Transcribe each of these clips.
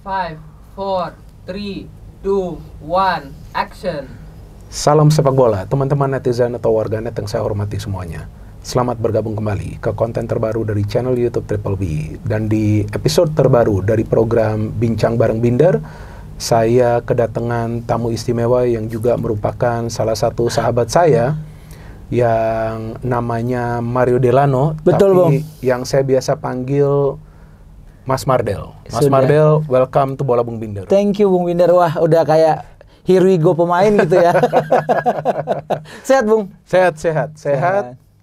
5, 4, 3, 2, 1, action. Salam sepak bola, teman-teman netizen atau warganet yang saya hormati semuanya. Selamat bergabung kembali ke konten terbaru dari channel YouTube Triple B. Dan di episode terbaru dari program Bincang Bareng Binder, saya kedatangan tamu istimewa yang juga merupakan salah satu sahabat saya yang namanya Mario Delano. Betul, tapi Bang. yang saya biasa panggil Mas Mardel. Mas Sudah. Mardel, welcome to Bola Bung Binder. Thank you Bung Binder. Wah udah kayak here we go pemain gitu ya. Sehat Bung? Sehat.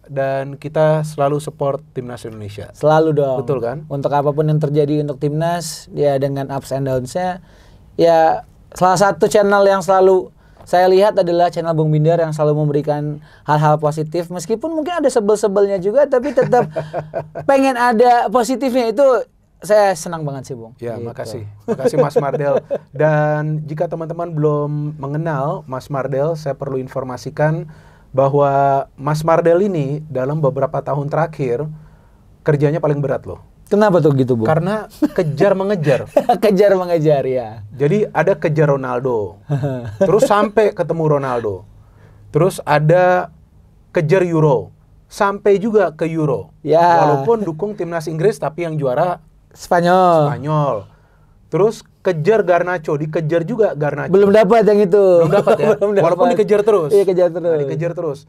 Dan kita selalu support Timnas Indonesia. Selalu dong. Betul kan? Untuk apapun yang terjadi untuk Timnas, ya dengan ups and downs-nya, ya salah satu channel yang selalu saya lihat adalah channel Bung Binder yang selalu memberikan hal-hal positif. Meskipun mungkin ada sebel-sebelnya juga, tapi tetap pengen ada positifnya. Itu saya senang banget sih Bung. Ya, Gitu. makasih Mas Mardel. Dan jika teman-teman belum mengenal Mas Mardel, saya perlu informasikan bahwa Mas Mardel ini dalam beberapa tahun terakhir kerjanya paling berat loh. Kenapa tuh gitu Bung? Karena kejar mengejar. Kejar mengejar ya. Jadi ada kejar Ronaldo, terus sampai ketemu Ronaldo, terus ada kejar Euro, sampai juga ke Euro. Ya. Walaupun dukung timnas Inggris tapi yang juara Spanyol. Terus kejar Garnacho, dikejar juga Garnacho. Belum dapat yang itu. Belum dapat ya. Belum dapat. Walaupun dikejar terus. Iya, kejar terus. Nah, dikejar terus.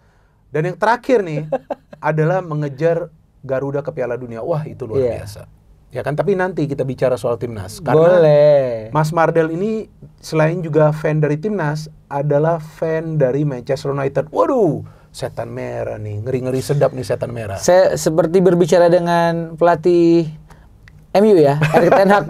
Dan yang terakhir nih adalah mengejar Garuda ke Piala Dunia. Wah, itu luar biasa. Ya kan, tapi nanti kita bicara soal timnas. Karena boleh. Mas Mardel ini selain juga fan dari timnas, adalah fan dari Manchester United. Waduh, setan merah nih. Ngeri-ngeri sedap nih setan merah. Saya seperti berbicara dengan pelatih MU ya, Erik ten Hag.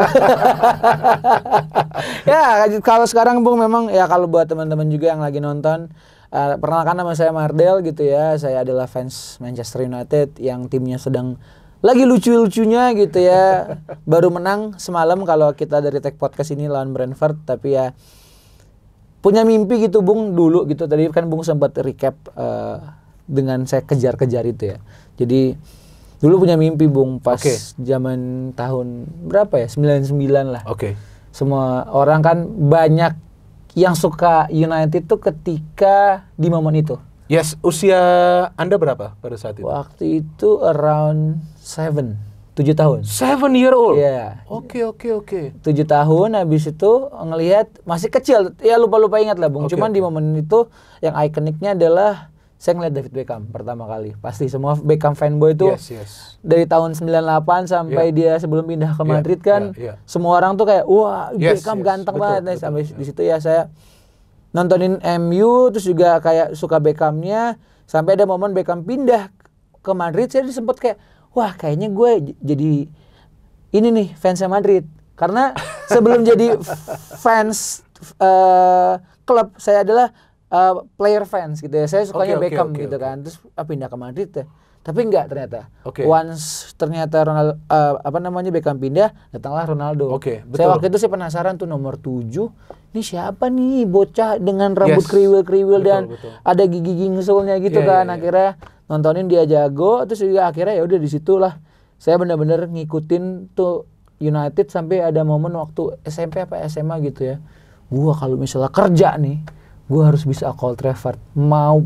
Ya, kalau sekarang Bung memang ya kalau buat teman-teman juga yang lagi nonton, perkenalkan nama saya Mardel gitu ya. Saya adalah fans Manchester United yang timnya sedang lagi lucu-lucunya gitu ya. Baru menang semalam kalau kita dari Tech Podcast ini lawan Brentford, tapi ya punya mimpi gitu Bung dulu gitu. Tadi kan Bung sempat recap dengan saya kejar-kejar itu ya. Jadi dulu punya mimpi Bung pas zaman tahun berapa ya? 99 lah. Semua orang kan banyak yang suka United tuh ketika di momen itu. Yes, usia Anda berapa pada saat itu? Waktu itu around 7 tahun. 7 year old? Iya. Oke. 7 tahun, habis itu ngelihat masih kecil. Ya lupa-lupa ingat lah Bung. Cuman di momen itu yang ikoniknya adalah saya ngeliat David Beckham pertama kali. Pasti semua Beckham fanboy itu dari tahun 98 sampai dia sebelum pindah ke Madrid kan. Semua orang tuh kayak wah Beckham ganteng banget. Sampai di situ ya saya nontonin MU, terus juga kayak suka Beckhamnya. Sampai ada momen Beckham pindah ke Madrid, saya sempet kayak wah kayaknya gue jadi ini nih fansnya Madrid. Karena sebelum jadi fans klub, saya adalah player fans gitu ya. Saya sukanya Beckham gitu kan. Terus pindah ke Madrid ya. Tapi enggak ternyata. Once ternyata Ronaldo Beckham pindah, datanglah Ronaldo. Saya waktu itu sih penasaran tuh nomor 7. Ini siapa nih bocah dengan rambut kriwil-kriwil dan ada gigi ngsulnya gitu kan. Akhirnya nontonin dia jago, terus juga akhirnya ya udah disitulah saya benar-benar ngikutin tuh United sampai ada momen waktu SMP apa SMA gitu ya. Gua kalau misalnya kerja nih, gue harus bisa ke Old Trafford.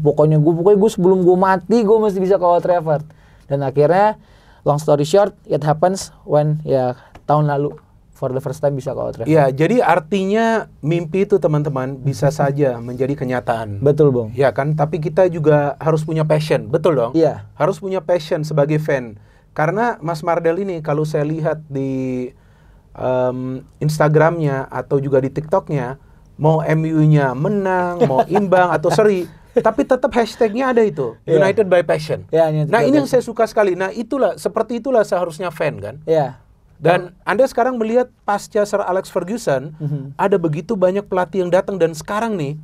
Pokoknya gue sebelum gue mati gue mesti bisa ke Old Trafford. Dan akhirnya long story short, it happens when ya tahun lalu for the first time bisa ke Old Trafford. Iya, jadi artinya mimpi itu teman-teman bisa saja menjadi kenyataan. Betul Bung. Ya kan, tapi kita juga harus punya passion, betul dong? Iya. Harus punya passion sebagai fan. Karena Mas Mardel ini kalau saya lihat di Instagramnya atau juga di TikToknya, mau MU-nya menang, mau imbang atau seri, tapi tetap hashtagnya ada itu, United by Passion. Nah ini yang saya suka sekali. Nah seperti itulah seharusnya fan kan. Dan Anda sekarang melihat pasca Sir Alex Ferguson, ada begitu banyak pelatih yang datang, dan sekarang nih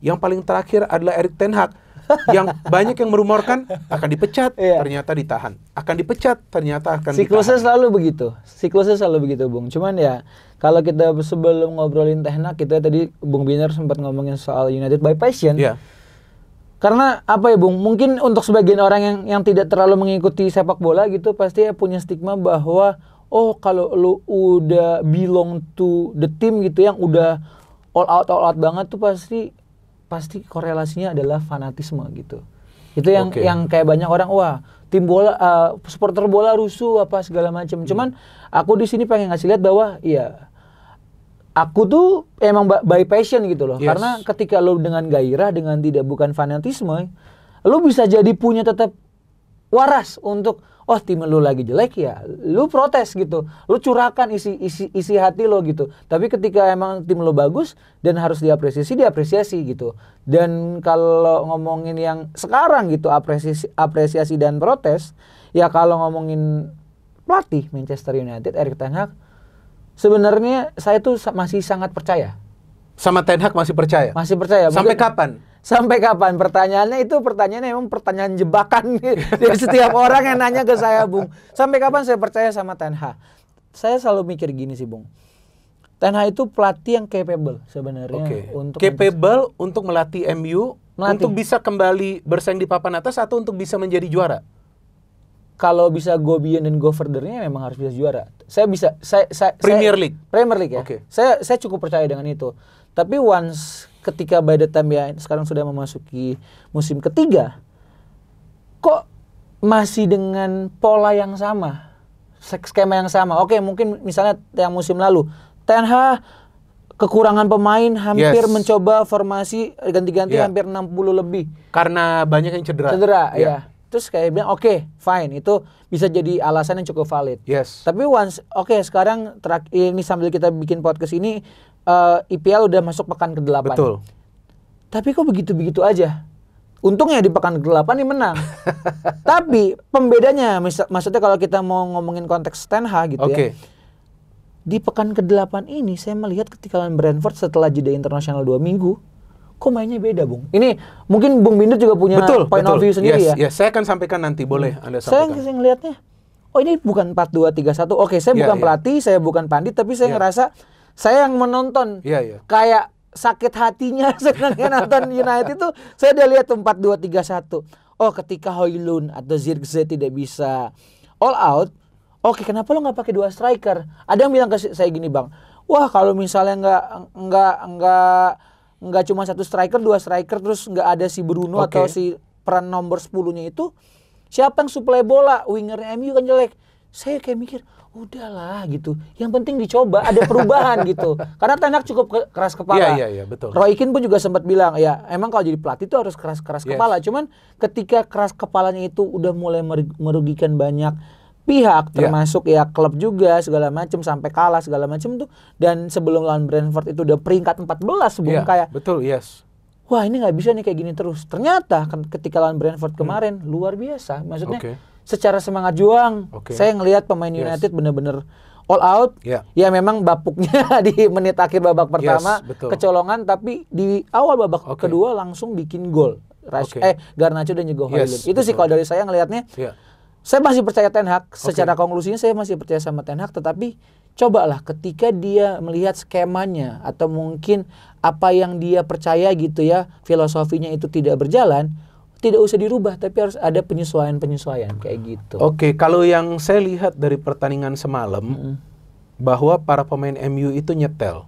yang paling terakhir adalah Erik ten Hag, yang banyak yang merumorkan akan dipecat, ternyata ditahan, akan dipecat, ternyata akan Siklusnya ditahan. Siklusnya selalu begitu Bung. Cuman ya kalau kita sebelum ngobrolin ten Hag, kita tadi Bung Binder sempat ngomongin soal United by Passion. Karena apa ya Bung, mungkin untuk sebagian orang yang tidak terlalu mengikuti sepak bola gitu, pasti ya punya stigma bahwa oh kalau lu udah belong to the team gitu yang udah all out banget tuh pasti korelasinya adalah fanatisme gitu. Itu yang kayak banyak orang, wah tim bola, supporter bola rusuh apa segala macam. Cuman aku di sini pengen ngasih lihat bahwa iya, aku tuh emang by passion gitu loh. Yes. Karena ketika lu dengan gairah, dengan bukan fanatisme, lu bisa jadi punya tetap waras untuk tim lu lagi jelek ya, lu protes gitu, lu curahkan isi hati lo gitu. Tapi ketika emang tim lu bagus dan harus diapresiasi gitu. Dan kalau ngomongin yang sekarang gitu apresiasi dan protes, ya kalau ngomongin pelatih Manchester United Erik ten Hag, sebenarnya saya tuh masih sangat percaya. Sama Ten Hag masih percaya? Masih percaya. Sampai kapan? Sampai kapan? Pertanyaannya emang pertanyaan jebakan dari setiap orang yang nanya ke saya, Bung. Sampai kapan saya percaya sama Ten Hag? Saya selalu mikir gini sih, Bung. Ten Hag itu pelatih yang capable sebenarnya untuk melatih MU untuk bisa kembali bersaing di papan atas atau untuk bisa menjadi juara. Kalau bisa go beyond dan go further-nya memang harus bisa juara. Saya Premier League ya. Okay. Saya cukup percaya dengan itu. Tapi once ketika by the time ya sekarang sudah memasuki musim ketiga, kok masih dengan pola yang sama, skema yang sama. Oke, mungkin misalnya yang musim lalu Ten Hag kekurangan pemain, hampir mencoba formasi ganti-ganti hampir 60 lebih. Karena banyak yang cedera. Ya. Terus kayak bilang oke, fine, itu bisa jadi alasan yang cukup valid. Yes. Tapi sekarang ini sambil kita bikin podcast ini, IPL udah masuk pekan ke-8. Betul. Tapi kok begitu-begitu aja? Untungnya di pekan ke-8 ini menang. Tapi pembedanya, maksudnya kalau kita mau ngomongin konteks Ten Hag gitu ya. Di pekan ke-8 ini saya melihat ketika lawan Brentford setelah jeda internasional 2 minggu, kok mainnya beda, Bung? Ini mungkin Bung Binder juga punya point of view sendiri ya. Yes, saya akan sampaikan nanti, boleh Anda sampaikan. Saya ngelihatnya, ini bukan 4-2-3-1. Oke, saya bukan pelatih, saya bukan pandit, tapi saya ngerasa saya yang menonton. Kayak sakit hatinya sebenarnya nonton United itu, saya udah lihat 4-2-3-1. Oh, ketika Højlund atau Zirkzee tidak bisa all out, oke, kenapa lo nggak pakai 2 striker? Ada yang bilang ke saya gini, Bang. Wah, kalau misalnya nggak cuma 1 striker, 2 striker, terus nggak ada si Bruno atau si peran nomor 10-nya itu, siapa yang suplai bola? Wingernya MU kan jelek. Saya kayak mikir, udahlah gitu. Yang penting dicoba, ada perubahan gitu. Karena Ten Hag cukup keras kepala. Iya, betul. Roy Keane pun juga sempat bilang, ya emang kalau jadi pelatih itu harus keras kepala. Cuman ketika keras kepalanya itu udah mulai merugikan banyak pihak, termasuk ya klub juga segala macam, sampai kalah segala macam tuh. Dan sebelum lawan Brentford itu udah peringkat 14 sebelum kayak. Betul, yes. Wah, ini nggak bisa nih kayak gini terus. Ternyata ketika lawan Brentford kemarin luar biasa. Maksudnya secara semangat juang, saya ngelihat pemain United bener-bener all out. Ya memang bapuknya di menit akhir babak pertama kecolongan, tapi di awal babak kedua langsung bikin gol. Garnacho dan juga Højlund. Itu sih kalau dari saya ngelihatnya. Saya masih percaya Ten Hag. Secara konklusinya saya masih percaya sama Ten Hag, tetapi cobalah ketika dia melihat skemanya atau mungkin apa yang dia percaya gitu ya, filosofinya itu tidak berjalan, tidak usah dirubah, tapi harus ada penyesuaian kayak gitu. Kalau yang saya lihat dari pertandingan semalam, bahwa para pemain MU itu nyetel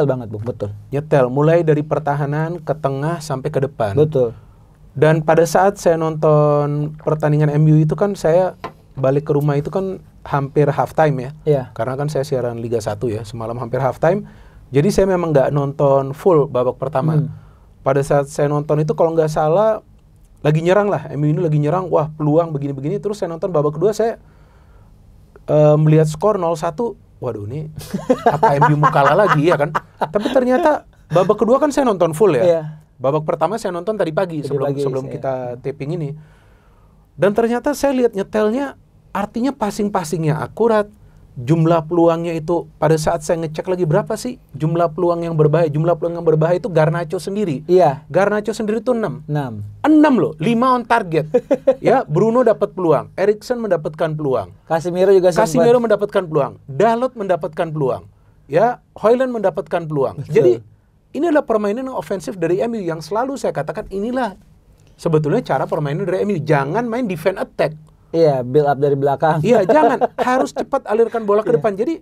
banget, Bung. Betul. Nyetel mulai dari pertahanan ke tengah sampai ke depan. Betul. Dan pada saat saya nonton pertandingan MU itu kan saya balik ke rumah itu kan hampir half time ya. Karena kan saya siaran Liga 1 ya, semalam hampir half time. Jadi saya memang nggak nonton full babak pertama. Pada saat saya nonton itu kalau nggak salah lagi nyerang lah, MU ini lagi nyerang, wah peluang begini-begini. Terus saya nonton babak kedua, saya melihat skor 0-1, waduh ini apa MU mau kalah lagi ya kan. Tapi ternyata babak kedua kan saya nonton full ya. Babak pertama saya nonton tadi pagi sebelum kita taping ini. Dan ternyata saya lihat nyetelnya, artinya passing-passingnya akurat. Jumlah peluangnya itu pada saat saya ngecek lagi berapa sih jumlah peluang yang berbahaya. Jumlah peluang yang berbahaya itu Garnacho sendiri. Garnacho sendiri itu 6 loh, 5 on target. Ya, Bruno dapat peluang, Eriksen mendapatkan peluang, Casemiro mendapatkan peluang, Dalot mendapatkan peluang. Ya, Højlund mendapatkan peluang. Betul. Jadi ini adalah permainan yang ofensif dari MU yang selalu saya katakan inilah sebetulnya cara permainan dari MU. Jangan main defend attack. Iya, build up dari belakang. Iya, jangan. Harus cepat alirkan bola ke depan. Jadi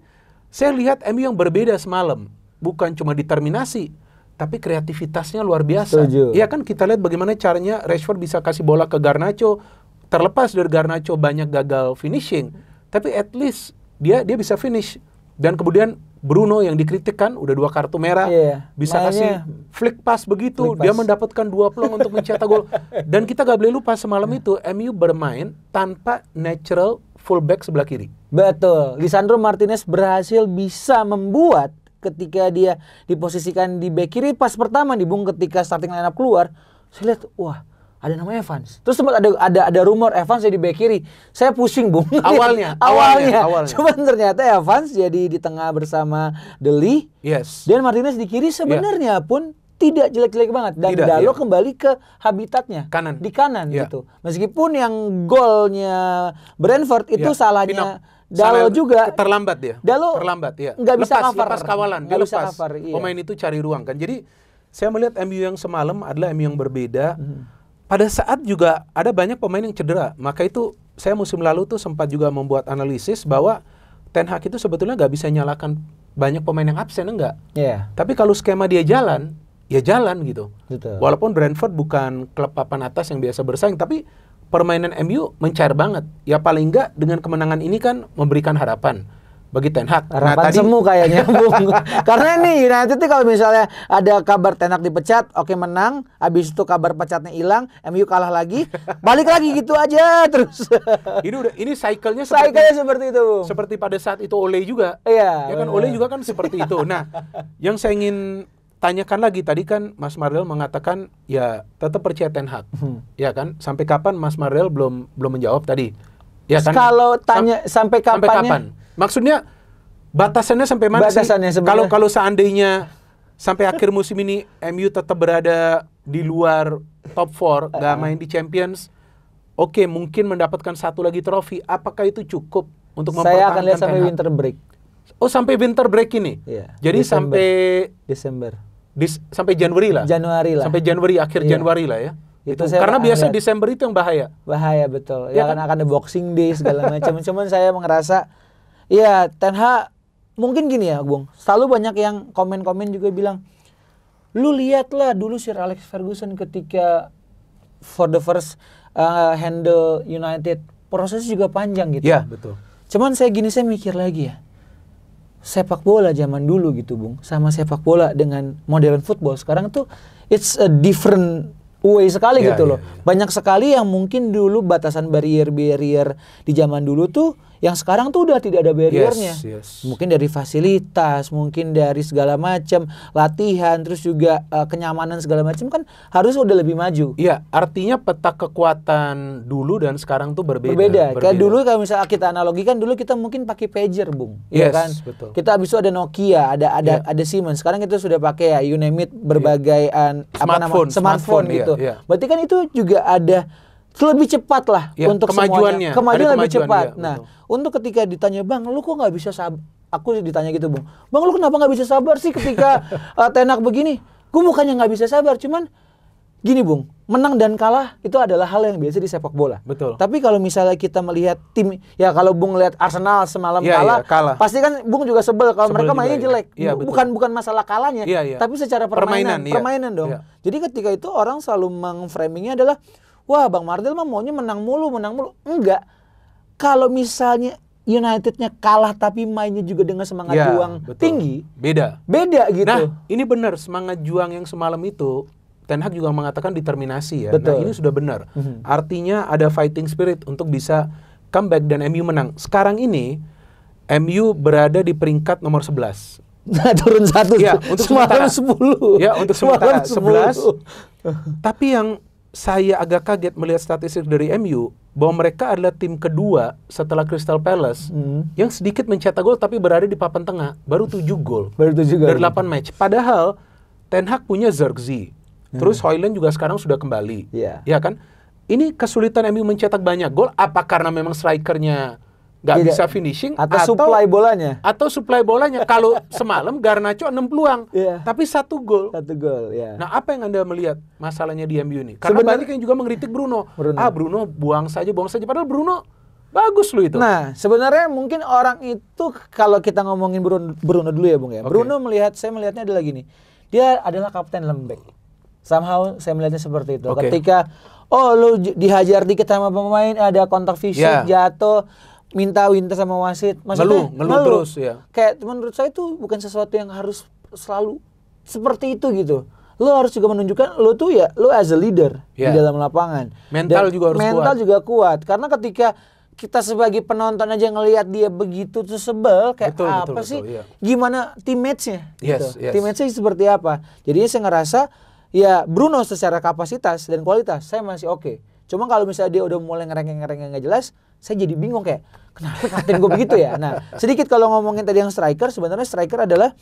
saya lihat MU yang berbeda semalam. Bukan cuma determinasi, tapi kreativitasnya luar biasa. Iya kan, kita lihat bagaimana caranya Rashford bisa kasih bola ke Garnacho. Terlepas dari Garnacho banyak gagal finishing, tapi at least dia bisa finish. Dan kemudian Bruno yang dikritikkan udah 2 kartu merah, bisa kasih flick pass begitu, dia mendapatkan 2 peluang untuk mencetak gol. Dan kita gak boleh lupa semalam itu MU bermain tanpa natural fullback sebelah kiri. Betul, Lisandro Martinez berhasil bisa membuat ketika dia diposisikan di bek kiri pas pertama nih Bung, ketika starting lineup keluar, saya lihat wah ada nama Evans. Terus sempat ada rumor Evans jadi bek kiri. Saya pusing Bung. Awalnya. Cuman ternyata Evans jadi di tengah bersama De Ligt. Yes. Dan Martinez di kiri sebenarnya pun tidak jelek-jelek banget. Dan Dalot kembali ke habitatnya. Di kanan gitu. Meskipun yang golnya Brentford itu salahnya Dalot juga. Terlambat dia. Dalot terlambat ya. Nggak bisa cover. Lepas kawalan. Dia bisa lepas. Cover, iya. Pemain itu cari ruang kan. Jadi saya melihat MU yang semalam adalah MU yang berbeda. Pada saat juga ada banyak pemain yang cedera. Maka itu saya musim lalu tuh sempat juga membuat analisis bahwa Ten Hag itu sebetulnya nggak bisa nyalakan banyak pemain yang absen, enggak. Tapi kalau skema dia jalan, ya jalan gitu. Betul. Walaupun Brentford bukan klub papan atas yang biasa bersaing, tapi permainan MU mencair banget. Ya paling enggak dengan kemenangan ini kan memberikan harapan bagi Ten Hag. Harapan semu kayaknya Bung. Karena nih United itu kalau misalnya ada kabar Ten Hag dipecat, oke menang, habis itu kabar pecatnya hilang, MU kalah lagi, balik lagi gitu aja terus. ini cycle-nya seperti itu. Seperti pada saat itu Ole juga. Iya. Ya kan Ole juga kan seperti itu. Nah, yang saya ingin tanyakan lagi tadi kan Mas Marel mengatakan ya tetap percaya Ten Hag. Ya kan? Sampai kapan Mas Marel belum menjawab tadi? Ya kan? Kalau tanya sampai kapan? Maksudnya batasannya sampai mana sih? Kalau seandainya sampai akhir musim ini MU tetap berada di luar top 4, gak main di Champions, oke, mungkin mendapatkan 1 lagi trofi. Apakah itu cukup untuk mempertahankan? Saya akan lihat sampai winter break. Oh, sampai winter break ini? Iya. Jadi Desember. sampai Desember. Sampai Januari lah. Sampai Januari, akhir Januari lah ya. Itu karena biasa Desember itu yang bahaya. Bahaya betul. Ya kan akan ada Boxing Day segala macam. Cuman saya ngerasa ya Ten Hag mungkin gini ya Bung. Selalu banyak yang komen-komen juga bilang, lu lihatlah dulu Sir Alex Ferguson ketika for the first handle United, prosesnya juga panjang gitu. Iya, betul. Cuman saya mikir lagi ya. Sepak bola zaman dulu gitu Bung, sama sepak bola dengan modern football sekarang tuh it's a different way sekali gitu loh. Banyak sekali yang mungkin dulu batasan barrier di zaman dulu tuh yang sekarang tuh udah tidak ada barriernya. Mungkin dari fasilitas, mungkin dari segala macam, latihan, terus juga kenyamanan segala macam kan harus udah lebih maju. Iya, artinya peta kekuatan dulu dan sekarang tuh berbeda. Kayak dulu kalau misalnya kita analogikan dulu kita mungkin pakai pager, Bung. Ya kan? Betul. Kita habis itu ada Nokia, ada Siemens. Sekarang kita sudah pakai ya you name it berbagai smartphone gitu. Berarti kan itu juga ada lebih cepat lah untuk kemajuannya. Kemajuan lebih cepat. Nah, untuk ketika ditanya, Bang, lu kok nggak bisa sabar? Aku ditanya gitu, Bung. Bang, lu kenapa nggak bisa sabar sih ketika Ten Hag begini? Gue bukannya nggak bisa sabar, cuman gini, Bung. Menang dan kalah itu adalah hal yang biasa di sepak bola. Betul. Tapi kalau misalnya kita melihat tim, ya kalau Bung lihat Arsenal semalam kalah, pasti kan Bung juga sebel kalau mereka mainnya jelek. Bukan masalah kalahnya, tapi secara permainan dong. Jadi ketika itu orang selalu meng-framingnya adalah, wah, Bang Martil mah maunya menang mulu. Enggak. Kalau misalnya Unitednya kalah tapi mainnya juga dengan semangat juang tinggi, beda gitu. Nah, ini benar, semangat juang yang semalam itu Ten Hag juga mengatakan determinasi ya. Betul. Nah, ini sudah benar. Artinya ada fighting spirit untuk bisa comeback dan MU menang. Sekarang ini MU berada di peringkat nomor 11. Nah, turun 1 ya, untuk sementara 10. Ya, untuk sementara 11. Tapi yang saya agak kaget melihat statistik dari MU bahwa mereka adalah tim kedua setelah Crystal Palace yang sedikit mencetak gol tapi berada di papan tengah, baru 7 gol. Dari 8 match. Padahal Ten Hag punya Zirkzee. Terus Højlund juga sekarang sudah kembali. Ya kan? Ini kesulitan MU mencetak banyak gol apa karena memang strikernya nggak bisa finishing atau supply bolanya? Atau supply bolanya. Kalau semalam Garnacho 6 peluang, tapi 1 gol. 1 gol, ya. Nah, apa yang Anda melihat masalahnya di MU ini? Karena banyak yang juga mengkritik Bruno. Bruno buang saja. Padahal Bruno Bagus lu itu. Nah, sebenarnya mungkin orang itu kalau kita ngomongin Bruno dulu ya, Bung ya. Bruno saya melihatnya adalah gini. Dia adalah kapten lembek. Somehow saya melihatnya seperti itu. Ketika lu dihajar dikit sama pemain, ada kontak fisik, jatuh, minta sama wasit. Maksudnya ngeluh terus ya. Kayak menurut saya itu bukan sesuatu yang harus selalu seperti itu gitu. Lo harus juga menunjukkan lo tuh ya, lo as a leader di dalam lapangan. Mental juga harus kuat. Mental juga kuat. Karena ketika kita sebagai penonton aja ngelihat dia begitu tuh sebel, kayak betul, sih? Iya. Gimana teammates-nya? Yes. Teammates-nya seperti apa? Jadinya saya ngerasa ya Bruno secara kapasitas dan kualitas saya masih oke. Cuma kalau misalnya dia udah mulai ngerengek nggak jelas, saya jadi bingung kayak kenapa kapten gue begitu ya? Nah, sedikit kalau ngomongin tadi yang striker, sebenarnya striker adalah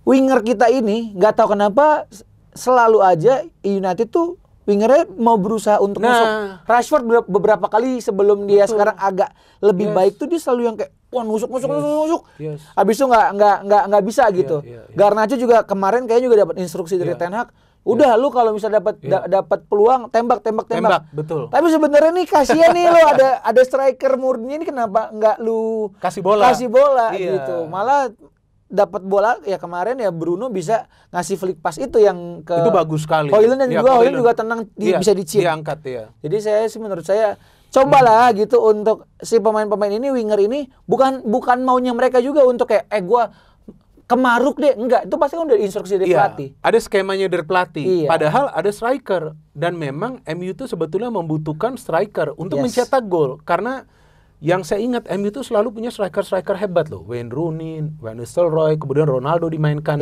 winger kita ini, nggak tahu kenapa selalu aja United tuh wingernya mau berusaha untuk masuk. Rashford beberapa kali sebelum dia sekarang agak lebih baik tuh dia selalu yang kayak nusuk. Yes. Habis itu nggak bisa gitu. Garnacho juga kemarin kayaknya juga dapat instruksi dari Ten Hag. Udah lu kalau misalnya dapat peluang tembak. Betul. Tapi sebenarnya nih kasihan nih lu ada striker murni ini kenapa nggak lu kasih bola gitu. Malah dapat bola ya kemarin ya Bruno bisa ngasih flick pass itu yang ke itu bagus sekali. Højlund dan Højlund juga tenang bisa dicip. Diangkat ya. Jadi menurut saya cobalah gitu untuk si pemain-pemain ini winger ini bukan maunya mereka juga untuk kayak gua kemaruk deh, enggak, itu pasti kan udah instruksi dari pelatih. Ada skemanya dari pelatih. Padahal ada striker dan memang MU itu sebetulnya membutuhkan striker untuk mencetak gol karena yang saya ingat MU itu selalu punya striker hebat loh. Wayne Rooney, Van Nistelrooy, kemudian Ronaldo dimainkan.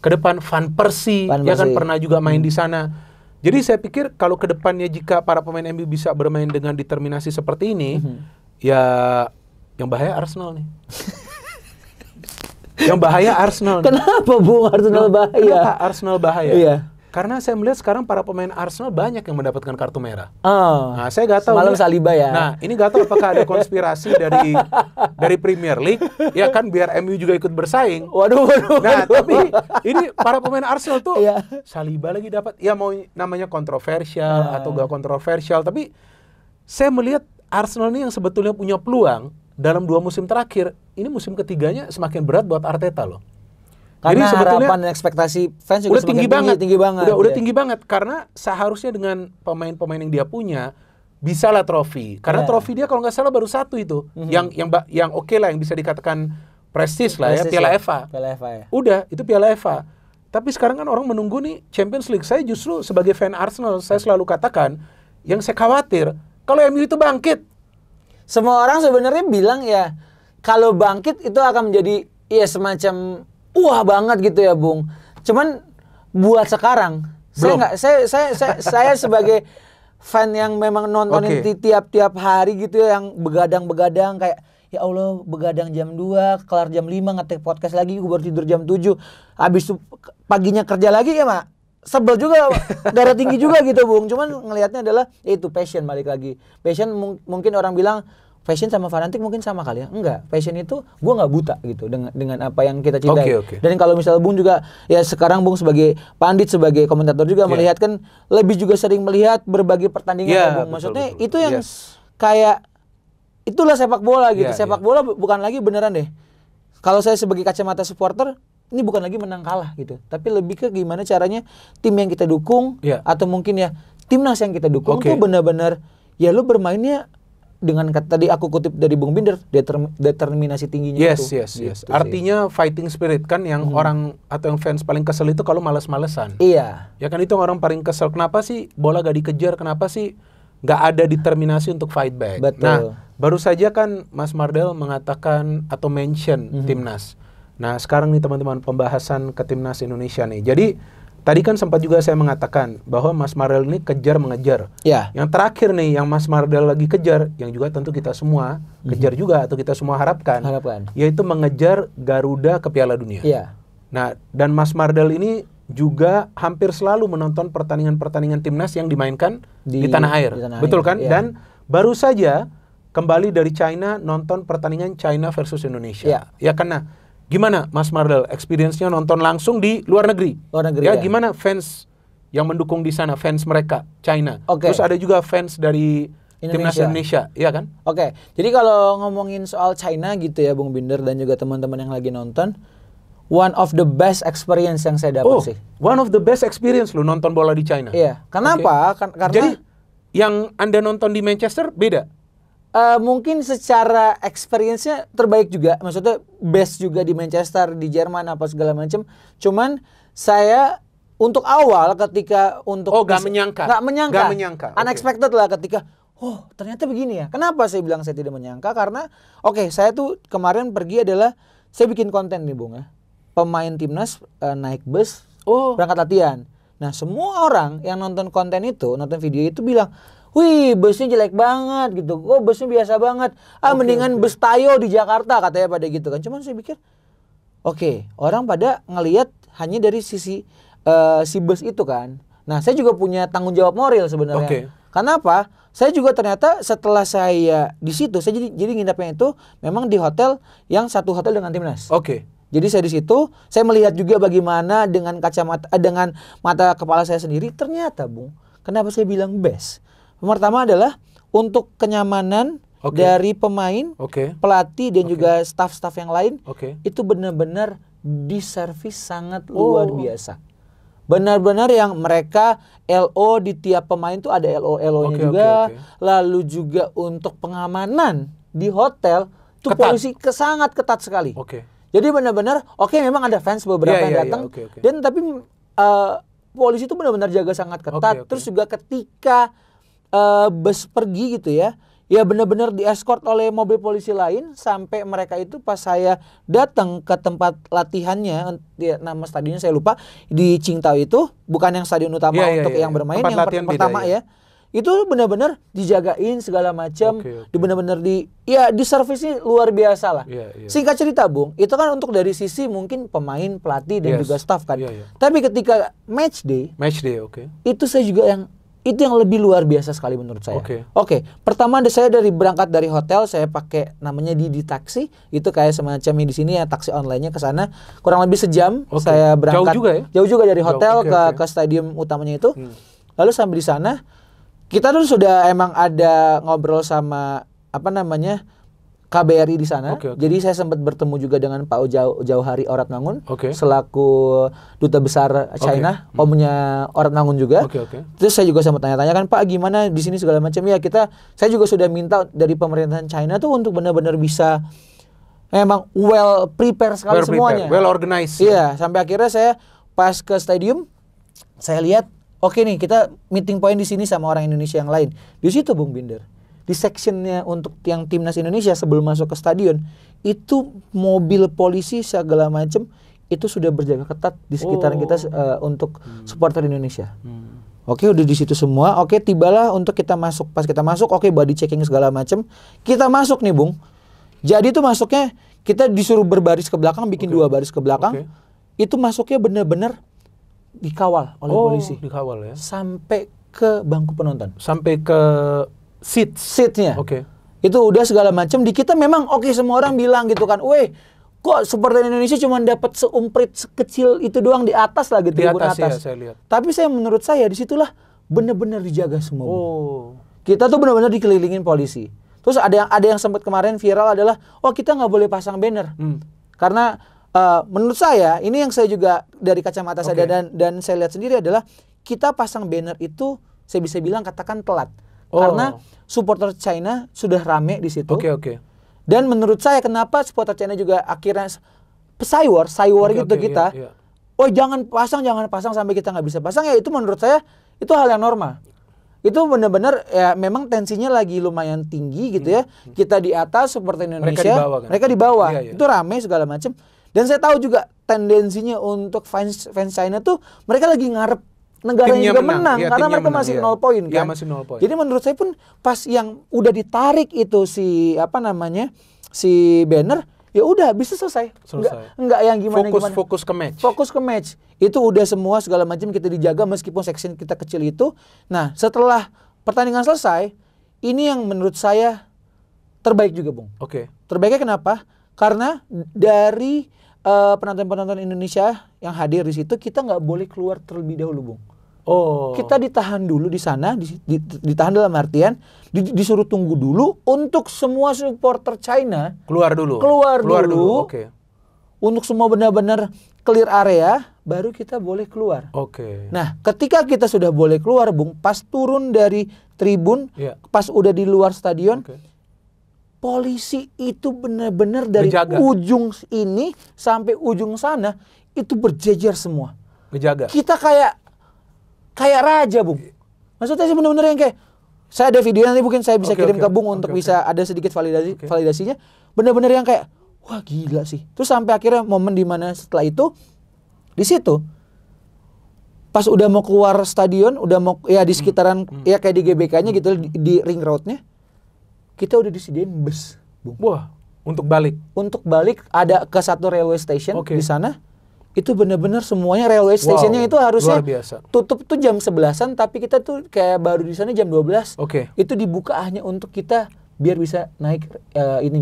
Ke depan Van Persie, dia kan pernah juga main di sana. Jadi saya pikir kalau ke depannya jika para pemain MU bisa bermain dengan determinasi seperti ini, ya yang bahaya Arsenal nih. Yang bahaya Arsenal. Kenapa Bung Arsenal bahaya? Kenapa Arsenal bahaya? Iya. Karena saya melihat sekarang para pemain Arsenal banyak yang mendapatkan kartu merah. Nah, saya nggak tahu. Semalam Saliba ya. Nah, ini nggak tahu apakah ada konspirasi dari Premier League, ya kan biar MU juga ikut bersaing. Waduh. Nah, tapi ini para pemain Arsenal tuh Saliba lagi dapat. Ya mau namanya kontroversial atau gak kontroversial, tapi saya melihat Arsenal ini yang sebetulnya punya peluang dalam 2 musim terakhir. Ini musim ketiganya semakin berat buat Arteta loh. Karena jadi harapan dan ekspektasi fans juga udah tinggi banget. Udah ya. tinggi banget karena seharusnya dengan pemain-pemain yang dia punya bisalah trofi. Karena trofi dia kalau nggak salah baru 1 itu. Yang oke lah, yang bisa dikatakan prestis lah ya, Piala FA. Ya. Udah, itu Piala FA. Tapi sekarang kan orang menunggu nih Champions League. Saya justru sebagai fan Arsenal, saya selalu katakan yang saya khawatir kalau MU itu bangkit. Semua orang sebenarnya bilang ya kalau bangkit itu akan menjadi ya semacam wah banget gitu ya Bung. Cuman buat sekarang saya sebagai fan yang memang nontonin tiap hari gitu ya, yang begadang kayak ya Allah begadang jam 2, kelar jam 5 ngetek podcast lagi, gue baru tidur jam 7. Habis itu paginya kerja lagi ya Mak. Sebel juga, darah tinggi juga gitu Bung. Cuman ngelihatnya adalah itu passion, balik lagi. Passion mungkin orang bilang passion sama fanatik mungkin sama kali ya. Enggak, passion itu gue nggak buta gitu dengan apa yang kita cintai. Dan kalau misalnya Bung juga ya sekarang Bung sebagai pandit, sebagai komentator juga melihat kan lebih juga sering melihat berbagai pertandingan ya, Bung. Maksudnya betul. Itu yang kayak itulah sepak bola gitu. Sepak bola bukan lagi beneran deh. Kalau saya sebagai kacamata supporter ini bukan lagi menang kalah gitu, tapi lebih ke gimana caranya tim yang kita dukung atau mungkin ya timnas yang kita dukung tuh benar-benar ya lu bermainnya dengan kata tadi aku kutip dari Bung Binder, determinasi tingginya itu. Yes. Artinya fighting spirit kan yang orang atau yang fans paling kesel itu kalau malas-malesan. Iya. Ya kan itu orang paling kesel. Kenapa sih bola gak dikejar? Kenapa sih gak ada determinasi untuk fight back? Betul. Nah, baru saja kan Mas Mardel mengatakan atau mention timnas. Nah, sekarang nih teman-teman pembahasan ke timnas Indonesia nih. Jadi tadi kan sempat juga saya mengatakan bahwa Mas Mardel ini kejar-mengejar. Ya. Yang terakhir nih yang Mas Mardel lagi kejar, yang juga tentu kita semua kejar juga atau kita semua harapkan, yaitu mengejar Garuda ke Piala Dunia. Ya. Nah, dan Mas Mardel ini juga hampir selalu menonton pertandingan-pertandingan timnas yang dimainkan di tanah air. Betul kan? Ya. Dan baru saja kembali dari China nonton pertandingan China versus Indonesia. Ya karena gimana Mas Mardel experience-nya nonton langsung di luar negeri? Ya, gimana fans yang mendukung di sana, fans mereka China. Terus ada juga fans dari Timnas Indonesia, iya kan? Oke, jadi kalau ngomongin soal China gitu ya Bung Binder dan juga teman-teman yang lagi nonton, one of the best experience yang saya dapat sih. One of the best experience lu nonton bola di China. Iya, kenapa? Karena jadi yang Anda nonton di Manchester beda? Mungkin secara experience-nya terbaik juga, maksudnya best juga di Manchester, di Jerman apa segala macam. Cuman saya untuk awal ketika gak menyangka. Unexpected lah ketika ternyata begini ya. Kenapa saya bilang saya tidak menyangka? Karena saya tuh kemarin pergi adalah saya bikin konten nih Bung ya. Pemain timnas naik bus berangkat latihan. Nah, semua orang yang nonton konten itu, nonton video itu bilang, "Wih, busnya jelek banget gitu. Busnya biasa banget. Mendingan bus Tayo di Jakarta," katanya pada gitu kan. Cuman saya pikir orang pada ngelihat hanya dari sisi si bus itu kan. Nah, saya juga punya tanggung jawab moral sebenarnya. Kenapa? Saya juga ternyata setelah saya di situ, saya jadi nginapnya itu memang di hotel yang satu hotel dengan timnas. Jadi saya di situ, saya melihat juga bagaimana dengan dengan mata kepala saya sendiri. Ternyata Bung, kenapa saya bilang best? Pertama adalah untuk kenyamanan dari pemain, pelatih dan juga staff-staff yang lain, itu benar-benar diservis sangat luar biasa. Benar-benar yang mereka LO di tiap pemain tuh ada LO-nya juga. Lalu juga untuk pengamanan di hotel tuh polisi sangat ketat sekali. Jadi benar-benar memang ada fans beberapa yang datang. Dan tapi polisi itu benar-benar jaga sangat ketat. Terus juga ketika bus pergi gitu ya benar-benar di-escort oleh mobil polisi lain sampai mereka itu pas saya datang ke tempat latihannya, nama stadionnya saya lupa, di Qingdao itu, bukan yang stadion utama untuk yang bermain, tempat yang pertama ya. Itu benar-benar dijagain segala macam, benar-benar di servisnya luar biasa lah. Singkat cerita Bung, itu kan untuk dari sisi mungkin pemain, pelatih dan juga staff kan. Tapi ketika match day, itu saya juga itu yang lebih luar biasa sekali menurut saya. Pertama saya berangkat dari hotel, saya pakai namanya di taksi, itu kayak semacam di sini ya taksi online-nya ke sana, kurang lebih sejam saya berangkat. Jauh juga dari hotel ke stadion utamanya itu. Lalu sampai di sana, kita tuh sudah emang ada ngobrol sama KBRI di sana. Jadi saya sempat bertemu juga dengan Pak Jauhari Oratmangun selaku duta besar China, omnya Oratmangun juga. Terus saya juga sempat tanya-tanya kan, Pak gimana di sini segala macam ya. Saya juga sudah minta dari pemerintahan China tuh untuk benar-benar bisa memang well prepare sekali semuanya. Well organized. Iya, sampai akhirnya saya pas ke stadium saya lihat nih kita meeting point di sini sama orang Indonesia yang lain. Di situ Bung Binder, di sectionnya untuk yang timnas Indonesia sebelum masuk ke stadion itu mobil polisi segala macam itu sudah berjaga ketat di sekitaran kita untuk supporter Indonesia. Udah di situ semua. Tibalah untuk kita masuk. Pas kita masuk, body checking segala macam. Kita masuk nih Bung. Jadi itu masuknya kita disuruh berbaris ke belakang, bikin 2 baris ke belakang. Itu masuknya benar-benar dikawal oleh polisi. Dikawal ya. Sampai ke bangku penonton. Sampai ke seatnya. Itu udah segala macam. Di kita memang semua orang bilang gitu kan, kok supporter Indonesia cuma dapat seumprit sekecil itu doang di atas lah gitu, di atas. Ya, atas. saya lihat. Tapi menurut saya disitulah benar-benar dijaga semua. Kita tuh benar-benar dikelilingin polisi. Terus ada yang sempat kemarin viral adalah kita nggak boleh pasang banner karena menurut saya ini yang saya juga dari kacamata saya dan saya lihat sendiri adalah kita pasang banner itu saya bisa bilang katakan telat. Karena supporter China sudah rame di situ. Dan menurut saya kenapa supporter China juga akhirnya sayur gitu kita. Jangan pasang sampai kita nggak bisa pasang ya, itu menurut saya itu hal yang normal. Itu benar-benar ya memang tensinya lagi lumayan tinggi gitu ya. Kita di atas supporter Indonesia, mereka di bawah. Itu rame segala macam. Dan saya tahu juga tendensinya untuk fans China tuh mereka lagi ngarep negaranya juga menang karena mereka masih 0 poin kan. Masih 0 poin. Jadi menurut saya pun pas yang udah ditarik itu si banner, ya udah bisa selesai. Enggak yang gimana. Fokus ke match. Fokus ke match. Itu udah semua segala macam kita dijaga meskipun section kita kecil itu. Nah, setelah pertandingan selesai, ini yang menurut saya terbaik juga, Bung. Terbaiknya kenapa? Karena dari penonton-penonton Indonesia yang hadir di situ kita nggak boleh keluar terlebih dahulu, Bung. Oh. Kita ditahan dulu di sana, ditahan dalam artian disuruh tunggu dulu untuk semua supporter China keluar dulu. Oke. Untuk semua benar-benar clear area, baru kita boleh keluar. Oke. Nah, ketika kita sudah boleh keluar, Bung, pas turun dari tribun, pas udah di luar stadion, polisi itu benar-benar dari ujung ini sampai ujung sana itu berjejer semua. Ngejaga. Kita kayak raja, Bung. Maksudnya sih benar-benar yang kayak, saya ada video nanti mungkin saya bisa kirim ke Bung untuk bisa ada sedikit validasinya. Benar-benar yang kayak, wah gila sih. Terus sampai akhirnya momen dimana setelah itu, di situ pas udah mau keluar stadion, udah mau ya di sekitaran ya kayak di GBK-nya gitu, di ring road-nya, kita udah disediain bus, Bung. Wah, untuk balik. Untuk balik ada ke satu railway station di sana. Itu benar-benar semuanya railway stationnya itu harusnya tutup tuh jam 11-an, tapi kita tuh kayak baru di sana jam 12. Itu dibuka hanya untuk kita biar bisa naik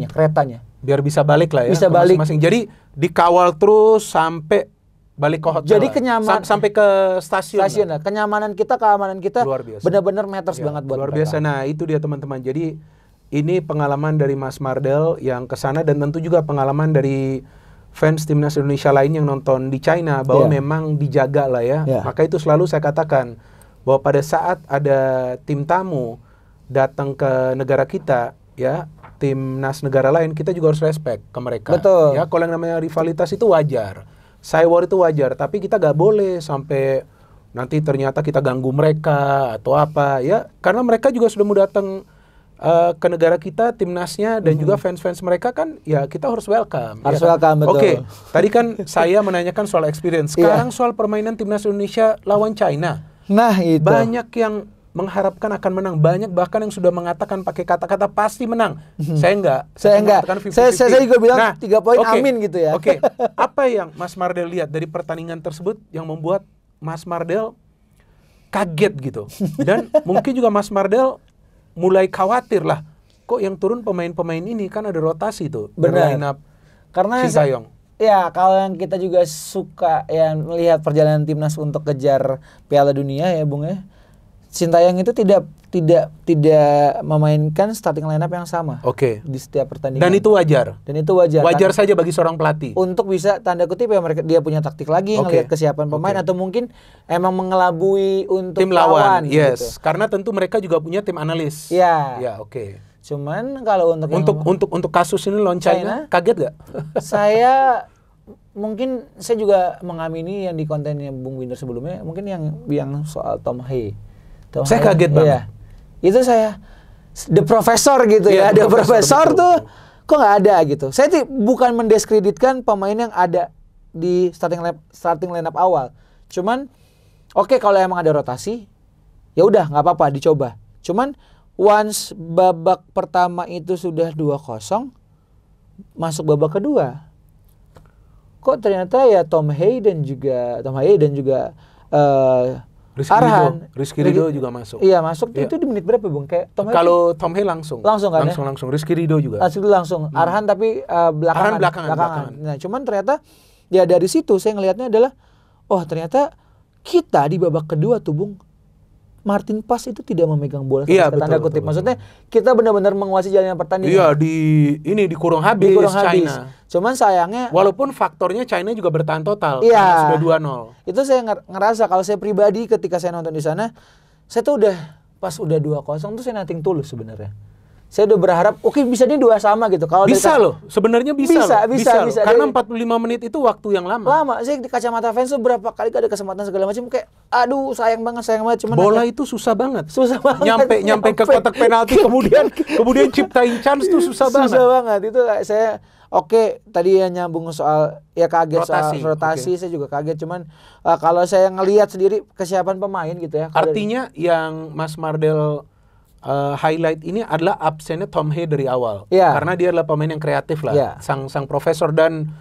keretanya. Biar bisa balik lah ya. Bisa balik. Masing-masing. Jadi dikawal terus sampai balik ke hotel. Jadi kenyamanan sampai ke stasiun lah. Keamanan kita benar-benar matters banget buat luar biasa. Nah, itu dia teman-teman. Jadi ini pengalaman dari Mas Mardel yang kesana dan tentu juga pengalaman dari fans timnas Indonesia lain yang nonton di China bahwa memang dijaga lah ya. Maka itu selalu saya katakan bahwa pada saat ada tim tamu datang ke negara kita ya, timnas negara lain, kita juga harus respect ke mereka. Betul. Ya, kalau yang namanya rivalitas itu wajar. Cywar itu wajar, tapi kita gak boleh sampai nanti ternyata kita ganggu mereka atau apa ya, karena mereka juga sudah mau datang ke negara kita, timnasnya dan juga fans-fans mereka kan, ya kita harus welcome. Harus welcome, betul. Oke, tadi kan saya menanyakan soal experience. Sekarang soal permainan timnas Indonesia lawan China. Nah itu. Banyak yang mengharapkan akan menang, banyak bahkan yang sudah mengatakan pakai kata-kata pasti menang. Saya enggak. Saya juga bilang 3 poin amin gitu ya. Oke. Apa yang Mas Mardel lihat dari pertandingan tersebut yang membuat Mas Mardel kaget gitu? Dan mungkin juga Mas Mardel mulai khawatir lah, kok yang turun pemain-pemain ini kan ada rotasi tuh. Benar. Karena Sintayong. Ya, kalau yang kita juga suka ya melihat perjalanan timnas untuk kejar Piala Dunia ya, Bung ya. Sintayong itu tidak memainkan starting lineup yang sama. Di setiap pertandingan. Dan itu wajar. Wajar saja bagi seorang pelatih. Untuk bisa tanda kutip ya dia punya taktik lagi, ngelihat kesiapan pemain atau mungkin emang mengelabui untuk tim lawan. Yes. Gitu. Karena tentu mereka juga punya tim analis. Ya, oke. Cuman kalau untuk kasus ini lawan China, kaget gak? Saya juga mengamini yang di kontennya Bung Binder sebelumnya, mungkin yang soal Tom Hye. Saya kaget banget. Itu saya the professor gitu ya. The professor tuh kok nggak ada gitu. Saya bukan mendiskreditkan pemain yang ada di starting lineup awal. Cuman kalau emang ada rotasi, ya udah nggak apa-apa dicoba. Cuman once babak pertama itu sudah 2-0, masuk babak kedua, kok ternyata ya Tom Hye dan juga Rizky Ridho juga masuk. Iya, masuk. Itu di menit berapa, Bung? Kayak kalau Tom Hye langsung kan? Langsung. Rizky Ridho juga. Langsung. Arhan tapi belakangan. Nah, cuman ternyata ya dari situ saya ngelihatnya adalah ternyata kita di babak kedua tuh, Bung, Martin Pas itu tidak memegang bola tanda kutip. Maksudnya kita benar-benar menguasai jalannya pertandingan. Iya, dikurung habis China. Cuman sayangnya walaupun faktornya China juga bertahan total karena sudah 2-0. Itu saya ngerasa kalau saya pribadi ketika saya nonton di sana, saya tuh pas udah 2-0 tuh saya nothing tulus sebenarnya. Saya udah berharap bisa nih 2 sama gitu. Kalau sebenarnya bisa. Karena 45 menit itu waktu yang lama. Saya di kacamata fans tuh berapa kali ada kesempatan segala macam kayak aduh sayang banget cuman bola itu susah banget. Nyampe ke kotak penalti kemudian ciptain chance tuh susah banget. Itu saya tadi ya nyambung soal kaget soal rotasi. Saya juga kaget, cuman kalau saya ngelihat sendiri kesiapan pemain gitu ya. Artinya yang Mas Mardel highlight ini adalah absennya Tom Hye dari awal, karena dia adalah pemain yang kreatif lah, sang profesor. Dan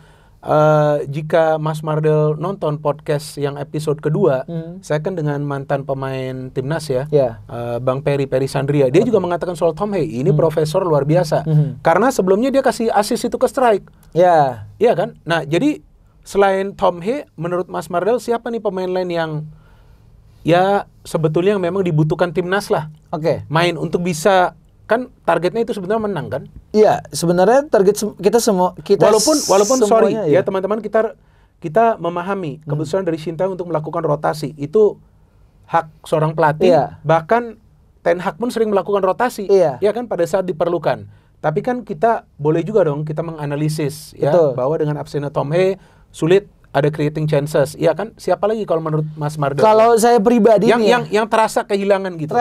jika Mas Mardel nonton podcast yang episode kedua, saya kan dengan mantan pemain timnas Bang Peri Sandria, dia juga mengatakan soal Tom Hye ini profesor luar biasa, karena sebelumnya dia kasih assist itu ke strike. Iya kan? Nah, jadi selain Tom Hye, menurut Mas Mardel siapa nih pemain lain ya sebetulnya yang memang dibutuhkan timnas lah. Main untuk bisa, kan targetnya itu sebenarnya menang kan? Iya, sebenarnya target kita semua, walaupun sorry ya teman-teman, kita memahami keputusan dari Sintayong untuk melakukan rotasi itu hak seorang pelatih. Bahkan Ten Hag pun sering melakukan rotasi, ya kan, pada saat diperlukan. Tapi kan kita boleh juga dong kita menganalisis ya bahwa dengan absennya Tom He sulit ada creating chances. Ya kan, siapa lagi kalau menurut Mas Mardel? Kalau saya pribadi yang terasa kehilangan gitu.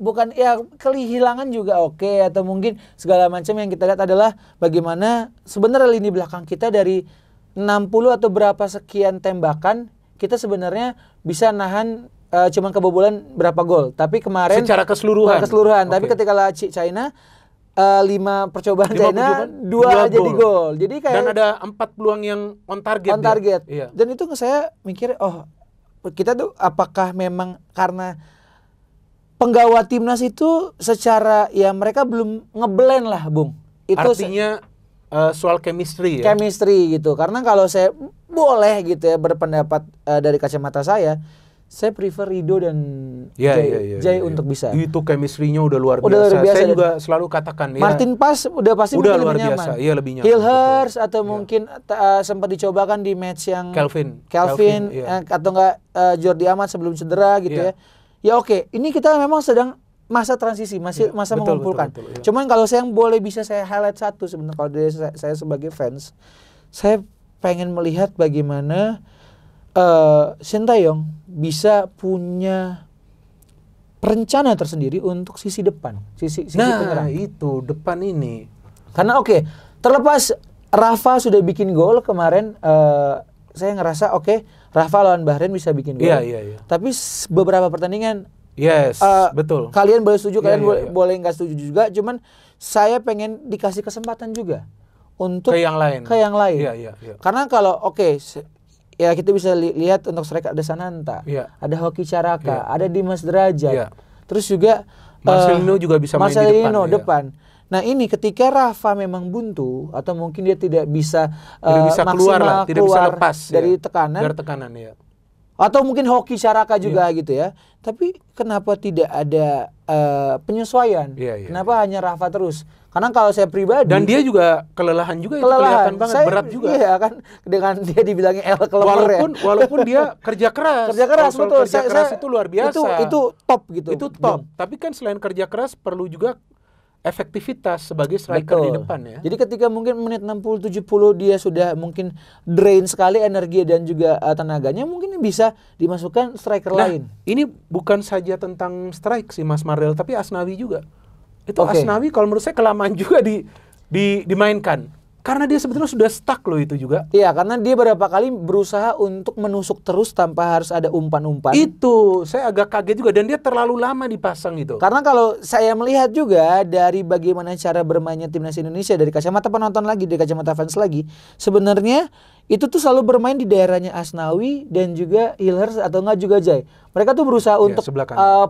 Bukan ya kehilangan juga oke, atau mungkin segala macam yang kita lihat adalah bagaimana sebenarnya lini belakang kita dari 60 atau berapa sekian tembakan kita sebenarnya bisa nahan cuman kebobolan berapa gol. Tapi kemarin secara keseluruhan. Tapi ketika lawan China 5 percobaan China 2 jadi gol. Jadi kayak, dan ada 4 peluang yang on target. Iya. Dan itu saya mikir, kita tuh apakah memang karena penggawa timnas itu secara ya mereka belum ngeblend lah, Bung. Itu artinya soal chemistry ya. Chemistry gitu. Karena kalau saya boleh gitu ya berpendapat dari kacamata saya prefer Rido dan Jay untuk bisa. Itu chemistry-nya udah luar biasa. Saya juga selalu katakan ya. Martin Pass udah pasti udah luar lebih biasa. nyaman. Iya, lebih nyaman. Hillhurst atau mungkin sempat dicobakan di match yang Kelvin atau enggak Jordi Amat sebelum cedera gitu ya. Ya oke, ini kita memang sedang masa transisi, masa mengumpulkan. Betul, Cuman kalau saya boleh bisa saya highlight satu sebenarnya kalau dari saya sebagai fans, saya pengen melihat bagaimana Sintayong bisa punya perencana tersendiri untuk sisi depan, sisi penyerang. Itu depan ini. Karena terlepas Rafa sudah bikin gol kemarin, saya ngerasa Rafa lawan Bahrain bisa bikin gol. Iya. Tapi beberapa pertandingan, betul. Kalian boleh setuju, kalian boleh nggak setuju juga. Cuman saya pengen dikasih kesempatan juga untuk ke yang lain. Iya. Karena kalau ya kita bisa lihat untuk striker ada Sananta, ada Hoki Caraka, ada Dimas Derajat, terus juga Marcelino juga bisa main di depan. Nah ini ketika Rafa memang buntu atau mungkin dia tidak bisa keluar lepas dari tekanan, atau mungkin Hoki Caraka juga gitu ya. Tapi kenapa tidak ada penyesuaian? Kenapa hanya Rafa terus? Karena kalau saya pribadi, dan dia juga kelelahan juga, itu kelihatan banget, berat juga. Iya kan, dengan dia dibilangnya El Klemer walaupun dia kerja keras. Betul. Kerja keras itu luar biasa. Itu top gitu. Itu top. Tapi kan selain kerja keras perlu juga efektivitas sebagai striker di depan ya. Jadi ketika mungkin menit 60-70 dia sudah mungkin drain sekali energi dan juga tenaganya, mungkin bisa dimasukkan striker lain. Ini bukan saja tentang strike sih Mas Mardel, tapi Asnawi juga. Itu Asnawi kalau menurut saya kelamaan juga dimainkan. Karena dia sebetulnya sudah stuck loh itu juga. Iya, karena dia beberapa kali berusaha untuk menusuk terus tanpa harus ada umpan-umpan. Itu, saya agak kaget juga. Dan dia terlalu lama dipasang itu. Karena kalau saya melihat juga dari bagaimana cara bermainnya timnas Indonesia dari kacamata penonton lagi, dari kacamata fans lagi, sebenarnya itu tuh selalu bermain di daerahnya Asnawi dan juga Hillhurst atau enggak juga Jai. Mereka tuh berusaha untuk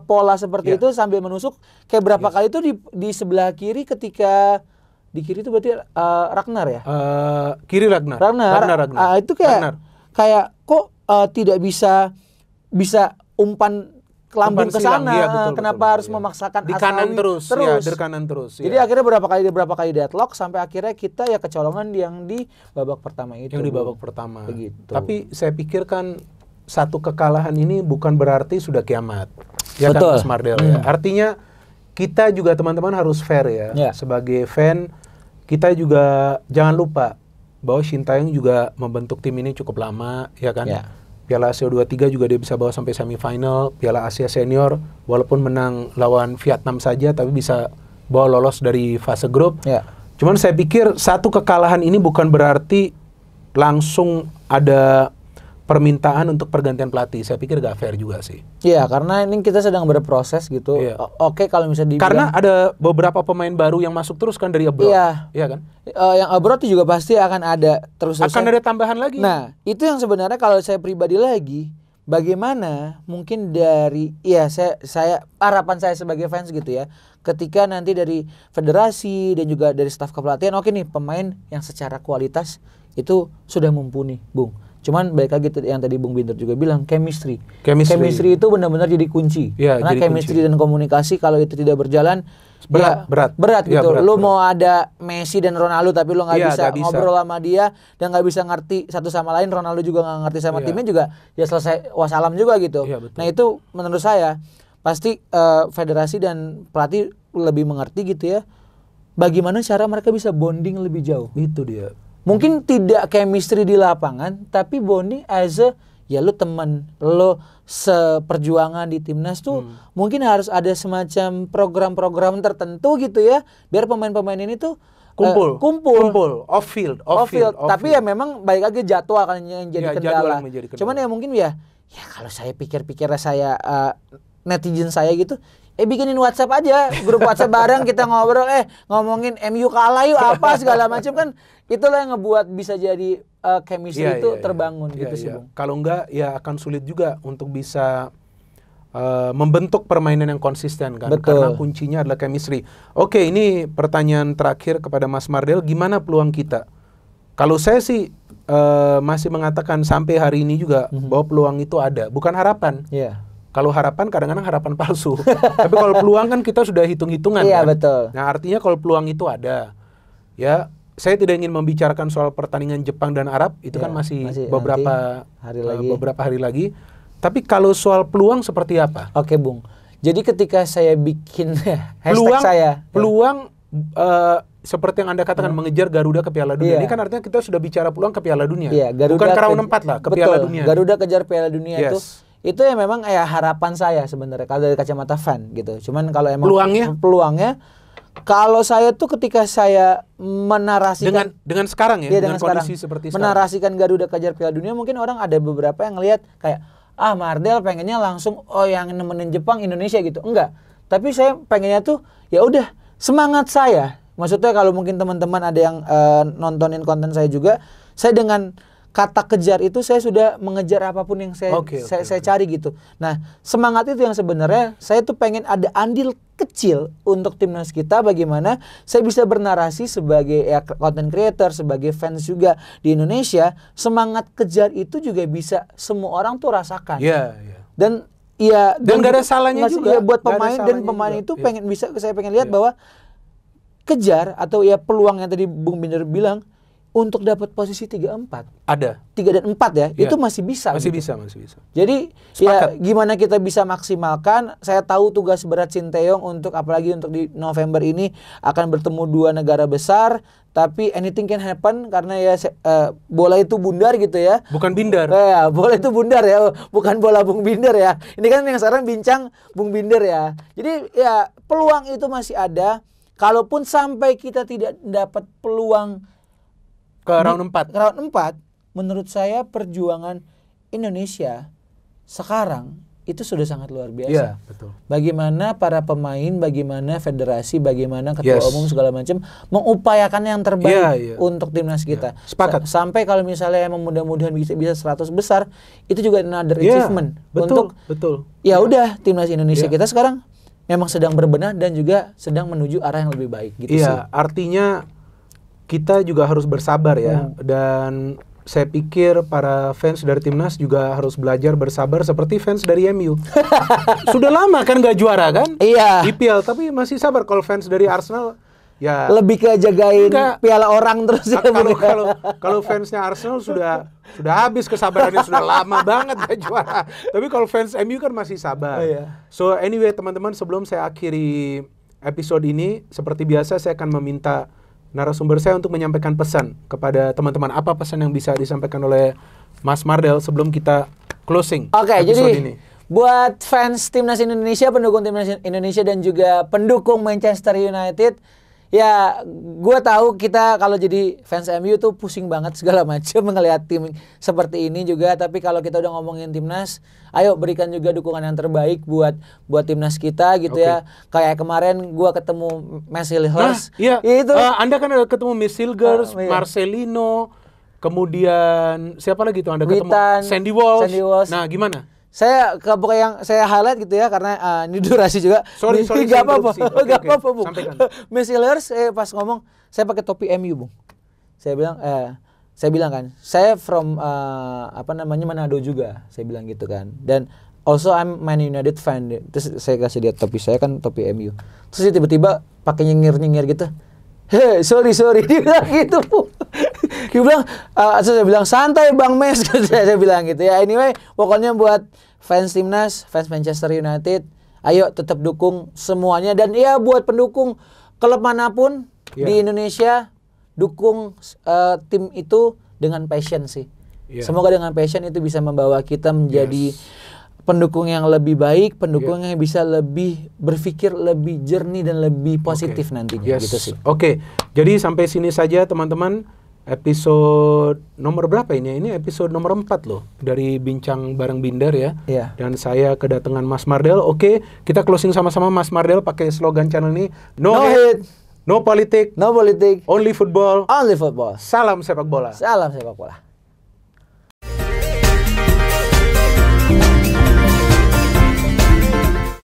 pola seperti itu sambil menusuk. Kayak berapa kali itu di sebelah kiri ketika di kiri itu berarti Ragnar ya? Kiri Ragnar. Itu kayak kok tidak bisa umpan lambung ke sana. Kenapa harus memaksakan di kanan terus. Di kanan terus. Jadi akhirnya berapa kali deadlock sampai akhirnya kita ya kecolongan yang di babak pertama itu. Yang di babak pertama. Begitu. Tapi saya pikir kan satu kekalahan ini bukan berarti sudah kiamat. Ya betul. Kan Mas Mardel ya. Artinya kita juga teman-teman harus fair ya. Sebagai fan, kita juga jangan lupa bahwa Sintayong juga membentuk tim ini cukup lama, ya kan? Piala Asia U23 juga dia bisa bawa sampai semifinal, Piala Asia Senior walaupun menang lawan Vietnam saja tapi bisa bawa lolos dari fase grup. Cuman saya pikir satu kekalahan ini bukan berarti langsung ada permintaan untuk pergantian pelatih. Saya pikir gak fair juga sih. Iya, karena ini kita sedang berproses gitu. Oke, kalau misalnya dibilang, karena ada beberapa pemain baru yang masuk terus kan dari abroad. Iya kan? Yang abroad juga pasti akan ada terus. Akan ada tambahan lagi. Nah, itu yang sebenarnya kalau saya pribadi lagi, bagaimana mungkin dari saya harapan saya sebagai fans gitu ya. Ketika nanti dari federasi dan juga dari staf kepelatihan, oke nih pemain yang secara kualitas itu sudah mumpuni, Bung. Cuman balik lagi yang tadi Bung Binder juga bilang, chemistry itu benar-benar jadi kunci. Ya, karena jadi chemistry kunci. dan komunikasi kalau itu tidak berjalan berat gitu. berat. Lu mau ada Messi dan Ronaldo tapi lu nggak bisa ngobrol sama dia dan nggak bisa ngerti satu sama lain, Ronaldo juga nggak ngerti sama timnya juga, ya selesai wassalam juga gitu. Nah itu menurut saya pasti federasi dan pelatih lebih mengerti gitu ya, bagaimana cara mereka bisa bonding lebih jauh. Itu dia. Mungkin tidak chemistry di lapangan, tapi bonding as a ya lu teman, lu seperjuangan di timnas tuh mungkin harus ada semacam program-program tertentu gitu ya, biar pemain-pemain ini tuh kumpul off field. Tapi ya memang balik lagi jadwal kan yang jadi kendala. Cuman ya mungkin ya kalau saya pikir-pikir saya netizen saya gitu, bikinin WhatsApp aja, grup WhatsApp bareng kita ngobrol, ngomongin MU kalah yuk apa segala macam kan, itulah yang ngebuat bisa jadi chemistry itu terbangun gitu sih Bung. Kalau enggak ya akan sulit juga untuk bisa membentuk permainan yang konsisten kan. Betul. Karena kuncinya adalah chemistry. Oke, ini pertanyaan terakhir kepada Mas Mardel, gimana peluang kita? Kalau saya sih masih mengatakan sampai hari ini juga bahwa peluang itu ada, bukan harapan. Kalau harapan kadang-kadang harapan palsu. Tapi kalau peluang kan kita sudah hitung-hitungan kan. Betul. Nah, artinya kalau peluang itu ada, ya saya tidak ingin membicarakan soal pertandingan Jepang dan Arab, itu kan masih beberapa hari lagi. Tapi kalau soal peluang seperti apa? Oke Bung. Jadi ketika saya bikin hashtag peluang seperti yang Anda katakan mengejar Garuda ke Piala Dunia. Ini kan artinya kita sudah bicara peluang ke Piala Dunia. Bukan ke round 4 lah, ke Piala Dunia. Garuda kejar Piala Dunia itu ya memang harapan saya sebenarnya kalau dari kacamata fan gitu. Cuman kalau emang peluangnya kalau saya tuh ketika saya menarasikan dengan sekarang ya, dengan kondisi seperti sekarang. Menarasikan Garuda kejar Piala Dunia, mungkin orang ada beberapa yang ngelihat kayak Mardel pengennya langsung yang nemenin Jepang Indonesia gitu. Enggak. Tapi saya pengennya tuh ya udah semangat saya. Maksudnya kalau mungkin teman-teman ada yang nontonin konten saya juga, saya dengan kata kejar itu saya sudah mengejar apapun yang saya cari gitu. Nah, semangat itu yang sebenarnya saya tuh pengen ada andil kecil untuk timnas kita, bagaimana saya bisa bernarasi sebagai content creator, sebagai fans juga di Indonesia, semangat kejar itu juga bisa semua orang tuh rasakan. Dan gak ada salahnya juga buat pemain, dan pemain itu saya pengen lihat bahwa kejar atau peluang yang tadi Bung Binder bilang untuk dapat posisi 3-4. Ada. 3 dan 4 ya, itu masih bisa. Masih gitu. bisa. Jadi gimana kita bisa maksimalkan, saya tahu tugas berat Sinteyong untuk apalagi untuk di November ini akan bertemu 2 negara besar, tapi anything can happen karena bola itu bundar gitu ya. Bukan binder. Bola itu bundar ya, bukan bola Bung Binder ya. Ini kan yang sekarang bincang Bung Binder ya. Jadi peluang itu masih ada, kalaupun sampai kita tidak dapat peluang ke round 4. Menurut saya perjuangan Indonesia sekarang itu sudah sangat luar biasa. Betul. Bagaimana para pemain, bagaimana federasi, bagaimana ketua umum segala macam mengupayakan yang terbaik untuk timnas kita. Sepakat. Sampai kalau misalnya mudah-mudahan bisa 100 besar, itu juga another achievement. Betul. Ya udah, timnas Indonesia kita sekarang memang sedang berbenah dan juga sedang menuju arah yang lebih baik gitu sih. Artinya kita juga harus bersabar ya, dan saya pikir para fans dari timnas juga harus belajar bersabar seperti fans dari MU. Sudah lama kan gak juara kan? IPL, tapi masih sabar. Kalau fans dari Arsenal lebih ke jagain piala orang terus ya. Kalau fansnya Arsenal sudah habis kesabarannya, sudah lama banget gak juara. Tapi kalau fans MU kan masih sabar. So anyway teman-teman, sebelum saya akhiri episode ini, seperti biasa saya akan meminta narasumber saya untuk menyampaikan pesan kepada teman-teman. Apa pesan yang bisa disampaikan oleh Mas Mardel sebelum kita closing episode ini? Buat fans timnas Indonesia, pendukung timnas Indonesia dan juga pendukung Manchester United, ya gue tahu kita kalau jadi fans MU tuh pusing banget segala macam ngelihat tim seperti ini juga. Tapi kalau kita udah ngomongin timnas, ayo berikan juga dukungan yang terbaik buat timnas kita gitu ya. Kayak kemarin gue ketemu Mesilgers. Anda kan ada ketemu Mesilgers, Marcelino, kemudian siapa lagi tuh Anda ketemu? Sandy Walsh. Nah, gimana? Saya yang saya highlight gitu ya, karena ini durasi juga. Sorry, gak apa-apa. Gak apa-apa, Bung. Sampaikan. Mesilgers pas ngomong, saya pakai topi MU, Bung. Saya bilang, saya bilang kan, saya from Manado juga, saya bilang gitu kan. Dan also I'm Man United fan. Terus saya kasih dia topi, saya kan topi MU. Terus dia tiba-tiba pakai nyengir gitu. Hei, sorry dia bilang gitu. Dia bilang, saya bilang santai Bang Mes, saya bilang gitu ya. Anyway, pokoknya buat fans timnas, fans Manchester United, ayo tetap dukung semuanya. Dan ya buat pendukung klub manapun di Indonesia, dukung tim itu dengan passion sih. Semoga dengan passion itu bisa membawa kita menjadi pendukung yang lebih baik, pendukung yang bisa lebih berpikir lebih jernih dan lebih positif nantinya gitu sih. Oke. Jadi sampai sini saja teman-teman. Episode nomor berapa ini? Ini episode nomor 4 loh dari Bincang Bareng Binder ya. Dan saya kedatangan Mas Mardel. Oke, kita closing sama-sama Mas Mardel pakai slogan channel ini. No hate, no politik, no politik, only football. Only football. Salam sepak bola. Salam sepak bola.